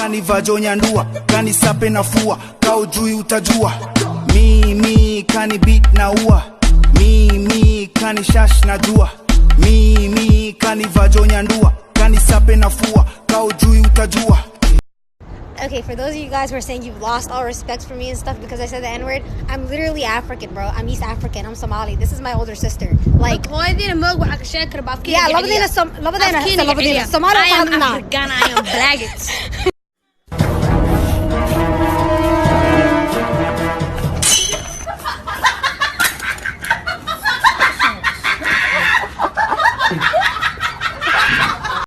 kanivajonya ndua, kanisape na fua, kaujui utajua. Mimi kani beat na ua, mimi kani shash na jua, mimi kanivajonya ndua, kanisape na fua, kaujui utajua. Okay, for those of you guys who are saying you've lost all respect for me and stuff because I said the N-word, I'm literally African, bro. I'm East African. I'm Somali. This is my older sister. Like, yeah, labadina Somali. I am African. I am black.